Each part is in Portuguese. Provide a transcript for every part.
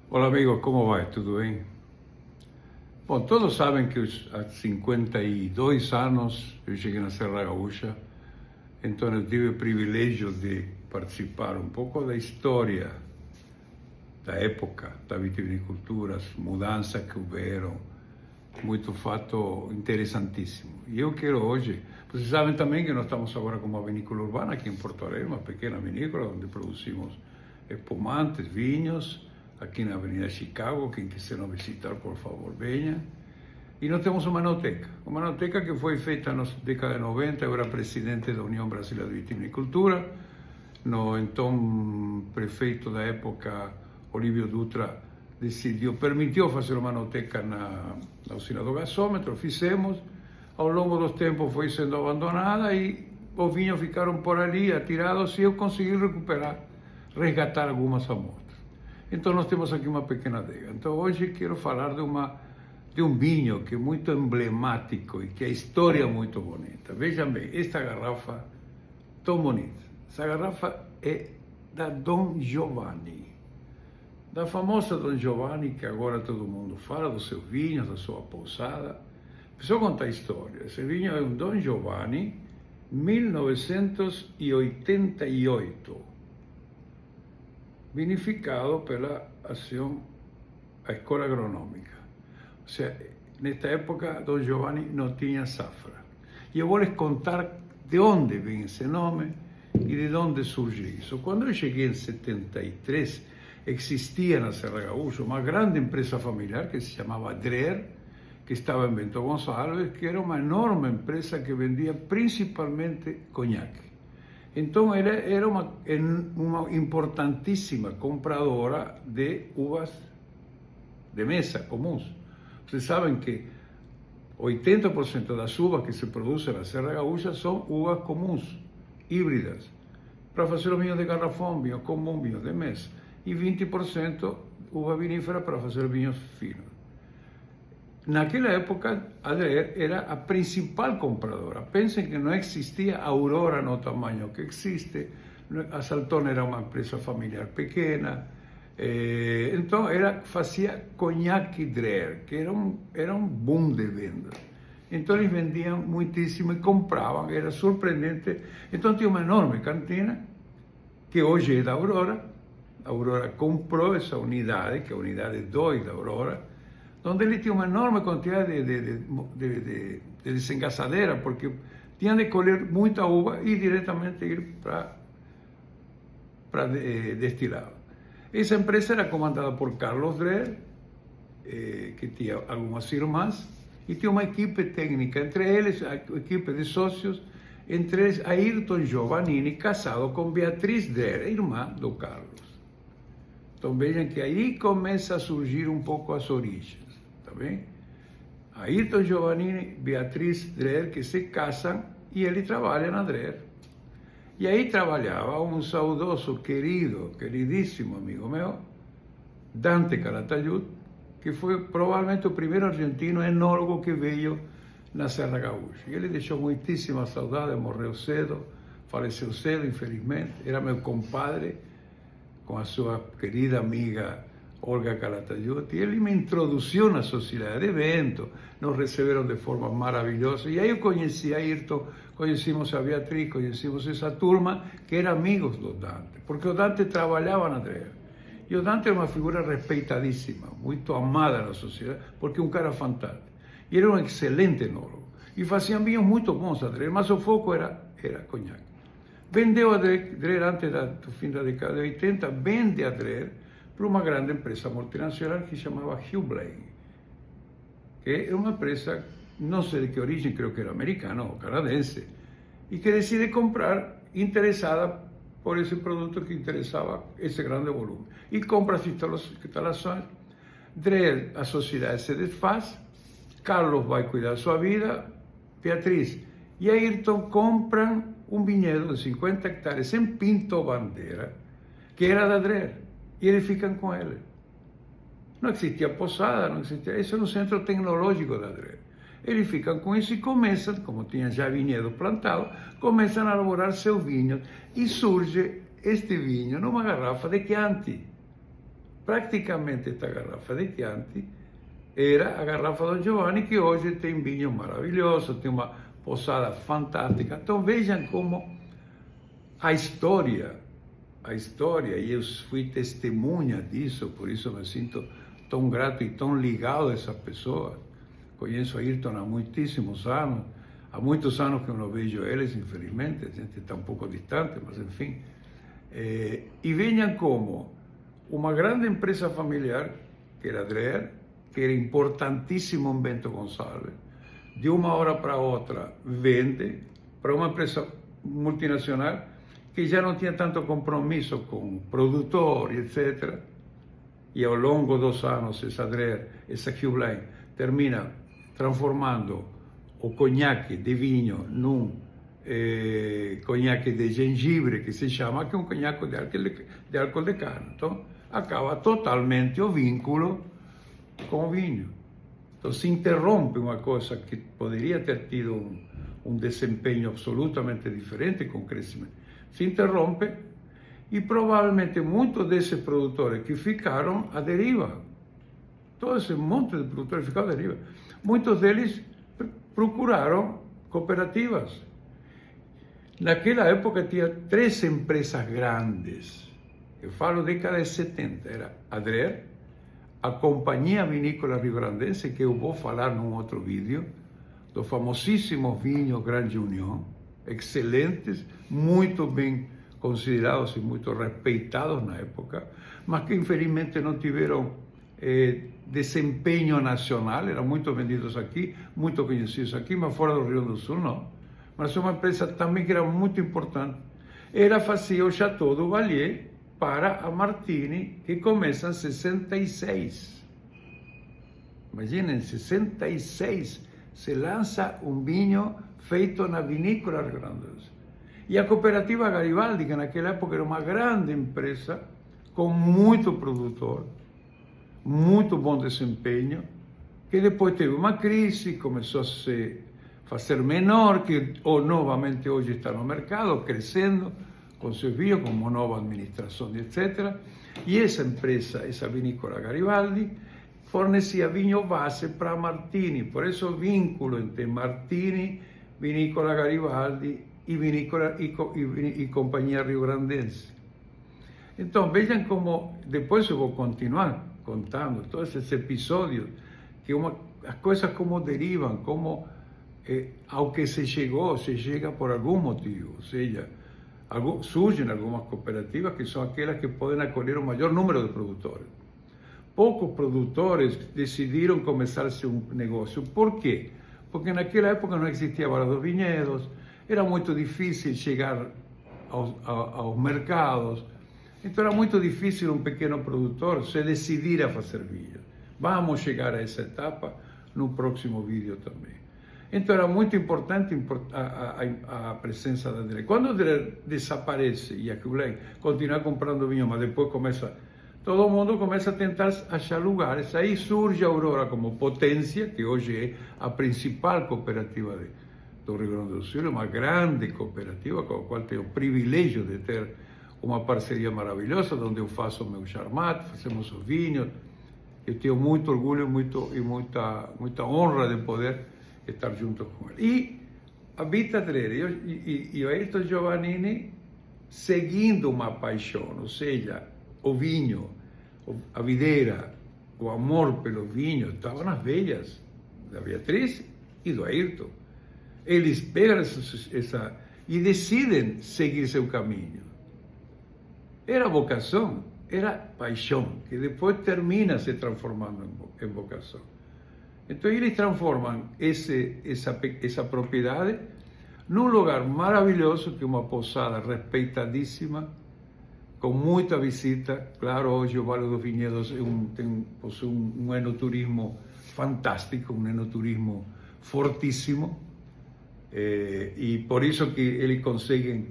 Olá, amigos, como vai? Tudo bem? Bom, todos sabem que há 52 anos eu cheguei na Serra Gaúcha, então eu tive o privilégio de participar um pouco da história da época da vitivinicultura, as mudanças que houveram, muito fato interessantíssimo. E eu quero hoje, vocês sabem também que nós estamos agora com uma vinícola urbana aqui em Porto Alegre, uma pequena vinícola onde produzimos espumantes, vinhos, aqui na Avenida Chicago. Quem quiser nos visitar, por favor, venha. E nós temos uma enoteca que foi feita na década de 90, eu era presidente da União Brasileira de Vitivinicultura, no então prefeito da época, Olívio Dutra, permitiu fazer uma enoteca na usina do gasômetro, fizemos, ao longo dos tempos foi sendo abandonada e os vinhos ficaram por ali, atirados, e eu consegui resgatar algumas amostras. Então nós temos aqui uma pequena adega. Então hoje quero falar de um vinho que é muito emblemático e que a história é muito bonita. Vejam bem, esta garrafa tão bonita. Essa garrafa é da Dom Giovanni, da famosa Dom Giovanni, que agora todo mundo fala, dos seus vinhos, da sua pousada. Preciso contar a história. Esse vinho é um Dom Giovanni, 1988. Vinificado pela ação, a Escola Agronômica. Ou seja, nesta época, Dom Giovanni não tinha safra. E eu vou lhes contar de onde vem esse nome e de onde surge isso. Quando eu cheguei em 73, existia na Serra Gaúcha uma grande empresa familiar que se chamava Dreher, que estava em Bento Gonçalves, que era uma enorme empresa que vendia principalmente conhaque. Então, ela era uma importantíssima compradora de uvas de mesa comuns. Vocês sabem que 80% das uvas que se produzem na Serra Gaúcha são uvas comuns, híbridas, para fazer o vinho de garrafão, vinho comum, vinho de mesa. E 20% uva vinífera para fazer vinhos finos. Naquela época, a Dreher era a principal compradora. Pensem que não existia Aurora no tamanho que existe. A Salton era uma empresa familiar pequena. Então, fazia conhaque Dreher, que era um boom de venda. Então, eles vendiam muitíssimo e compravam, era surpreendente. Então, tinha uma enorme cantina, que hoje é da Aurora. A Aurora comprou essa unidade, que é a unidade 2 da Aurora, onde ele tinha uma enorme quantidade de desengaçadeira, porque tinha de colher muita uva e diretamente ir para destilado. Essa empresa era comandada por Carlos Dreher, que tinha algumas irmãs, e tinha uma equipe técnica, entre eles, a equipe de sócios, entre eles Ayrton Giovannini, casado com Beatriz Dreher, irmã do Carlos. Então vejam que aí começa a surgir um pouco as origens. Tá bem? Ayrton Giovannini, Beatriz Dreher, que se casam e ele trabalha na Dreher. E aí trabalhava um saudoso, queridíssimo amigo meu, Dante Calatayud, que foi provavelmente o primeiro argentino enólogo que veio na Serra Gaúcha. E ele deixou muitíssima saudade, morreu cedo, faleceu cedo, infelizmente. Era meu compadre, com a sua querida amiga Olga Calatayud, e ele me introduziu na sociedade de evento, nos receberam de forma maravilhosa, e aí eu conheci a Ayrton, conhecimos a Beatriz, conhecimos essa turma que era amigos do Dante, porque o Dante trabalhava na Dreher, e o Dante era uma figura respeitadíssima, muito amada na sociedade, porque um cara fantástico, e era um excelente enólogo, e faziam vinhos muito bons a Dreher, mas o foco era conhaque. Vendeu a Dreher antes do fim da década de 80, vende a Dreher para uma grande empresa multinacional que se chamava Hughley, que é uma empresa, não sei de que origem, creio que era americana ou canadense, e que decide comprar, interessada por esse produto que interessava esse grande volume. E compra as instalações, Dreher, a sociedade se desfaz, Carlos vai cuidar da sua vida, Beatriz e Ayrton compram um vinhedo de 50 hectares em Pinto Bandeira, que era da Dreher, e eles ficam com ele. Não existia posada, não existia. Isso é no centro tecnológico da Dreher. Eles ficam com isso e começam, como tinha já vinhedo plantado, começam a elaborar seus vinhos. E surge este vinho numa garrafa de Chianti. praticamente esta garrafa de Chianti era a garrafa Don Giovanni, que hoje tem vinho maravilhoso, tem uma posada fantástica. Então vejam como a história, e eu fui testemunha disso, por isso me sinto tão grato e tão ligado a essas pessoas. Conheço a Ayrton há muitíssimos anos, há muitos anos que eu não vejo eles, infelizmente, a gente está um pouco distante, mas enfim. E vejam como uma grande empresa familiar, que era Dreher, que era importantíssimo em Bento Gonçalves, de uma hora para outra vende para uma empresa multinacional que já não tinha tanto compromisso com o produtor, etc. E ao longo dos anos, essa Dreher, essa Hugh termina transformando o conhaque de vinho num conhaque de gengibre, que se chama, que é um conhaque de álcool de carne. Então, acaba totalmente o vínculo com o vinho. Então, se interrompe uma coisa que poderia ter tido um desempenho absolutamente diferente com o crescimento. Se interrompe e provavelmente muitos desses produtores que ficaram à deriva, todo esse monte de produtores ficaram à deriva, muitos deles procuraram cooperativas. Naquela época tinha 3 empresas grandes, eu falo década de 70, era a Dreher, a Companhia Vinícola Rio-Grandense, que eu vou falar num outro vídeo, dos famosíssimos vinhos Grande União, excelentes, muito bem considerados e muito respeitados na época, mas que infelizmente não tiveram desempenho nacional, eram muito vendidos aqui, muito conhecidos aqui, mas fora do Rio Grande do Sul não. Mas uma empresa também que era muito importante. Ela fazia o Chateau do Valier para a Martini, que começa em 66. Imaginem, em 66 se lança um vinho feito na vinícola Rio Grande do Sul. E a cooperativa Garibaldi, que naquela época era uma grande empresa, com muito produtor, muito bom desempenho, que depois teve uma crise, começou a se fazer menor, que novamente hoje está no mercado, crescendo, com seus vinhos, com uma nova administração, etc. E essa empresa, essa vinícola Garibaldi, fornecia vinho base para Martini, por isso o vínculo entre Martini, vinícola Garibaldi e Companhia Rio-Grandense. Então vejam como, depois eu vou continuar contando todos esses episódios, que as coisas como derivam, como ao que se chega por algum motivo, ou seja, surgem algumas cooperativas que são aquelas que podem acolher o maior número de produtores. Poucos produtores decidiram começar-se um negócio. Por quê? Porque naquela época não existia Vara dos Vinhedos, era muito difícil chegar aos mercados, então era muito difícil um pequeno produtor se decidir a fazer vinho. Vamos chegar a essa etapa no próximo vídeo também. Então era muito importante a presença da Dreher. Quando a Dreher desaparece e a Hugh continua comprando vinho, mas depois todo mundo começa a tentar achar lugares. Aí surge a Aurora como potência, que hoje é a principal cooperativa do Rio Grande do Sul, uma grande cooperativa com a qual tenho o privilégio de ter uma parceria maravilhosa, onde eu faço o meu charmat, fazemos os vinhos. Eu tenho muito orgulho e muita honra de poder estar junto com ele. E a Vita Dreher e o Ayrton Giovannini seguindo uma paixão, ou seja, o vinho, a videira, o amor pelo vinho, estavam nas veias da Beatriz e do Ayrton. Eles pegam essa e decidem seguir seu caminho. Era vocação, era paixão, que depois termina se transformando em vocação. Então eles transformam essa propriedade num lugar maravilhoso, que é uma pousada respeitadíssima, com muita visita. Claro, hoje o Vale dos Vinhedos possui um enoturismo fantástico, um enoturismo fortíssimo, e por isso que eles conseguem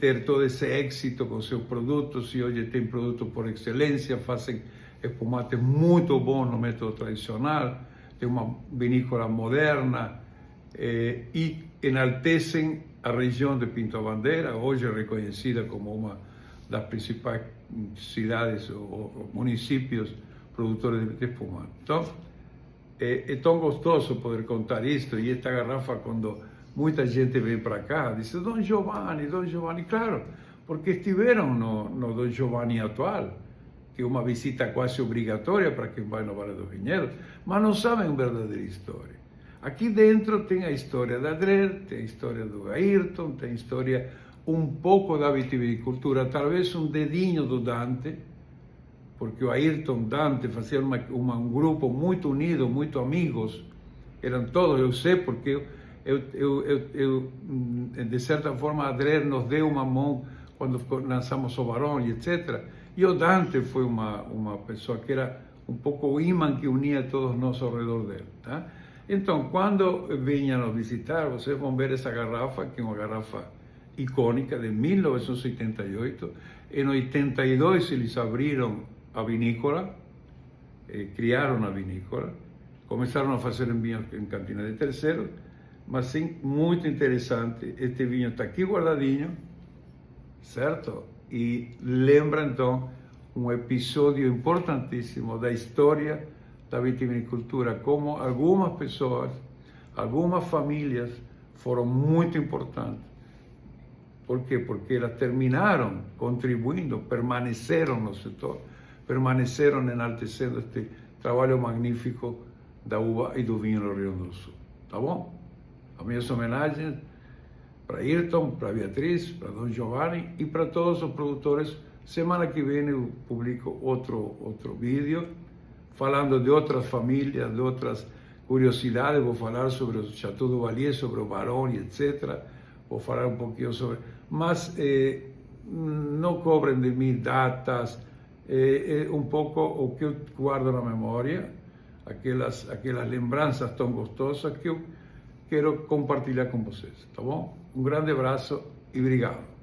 ter todo esse êxito com seus produtos, e hoje tem produtos por excelência, fazem espumantes muito bons no método tradicional, tem uma vinícola moderna, e enaltecem a região de Pinto Bandeira, hoje reconhecida como uma das principais cidades ou municípios produtores de espumante. Então, é tão gostoso poder contar isto, e esta garrafa, quando muita gente vem para cá, diz: Dom Giovanni, claro, porque estiveram no Dom Giovanni atual, que é uma visita quase obrigatória para quem vai no Vale dos Vinhedos, mas não sabem a verdadeira história. Aqui dentro tem a história da Dreher, tem a história do Ayrton, tem a história um pouco da vitivinicultura, talvez um dedinho do Dante, porque o Ayrton Dante fazia um grupo muito unido, muito amigos, eram todos, eu sei porque eu de certa forma, a Dreher nos deu uma mão quando lançamos o Barão e etc. E o Dante foi uma pessoa que era um pouco o imã que unia todos nós ao redor dele, tá? Então, quando venham nos visitar, vocês vão ver essa garrafa, que é uma garrafa icônica de 1988. Em 82 eles abriram a vinícola, criaram a vinícola, começaram a fazer vinhos em Campina de Terceiro, mas sim, muito interessante. Este vinho está aqui guardadinho, certo? E lembra então um episódio importantíssimo da história da vitivinicultura, como algumas pessoas, algumas famílias foram muito importantes. Por quê? Porque elas terminaram contribuindo, permaneceram no setor, permaneceram enaltecendo este trabalho magnífico da uva e do vinho no Rio Grande do Sul. Tá bom? As minhas homenagens para Ayrton, para Beatriz, para Dom Giovanni e para todos os produtores. Semana que vem eu publico outro vídeo falando de outras famílias, de outras curiosidades. Vou falar sobre o Chateau do Valier, sobre o Barão e etc. Vou falar um pouquinho sobre... Mas não cobrem de mim datas, um pouco o que eu guardo na memória, aquelas lembranças tão gostosas que eu quero compartilhar com vocês, tá bom? Um grande abraço e obrigado.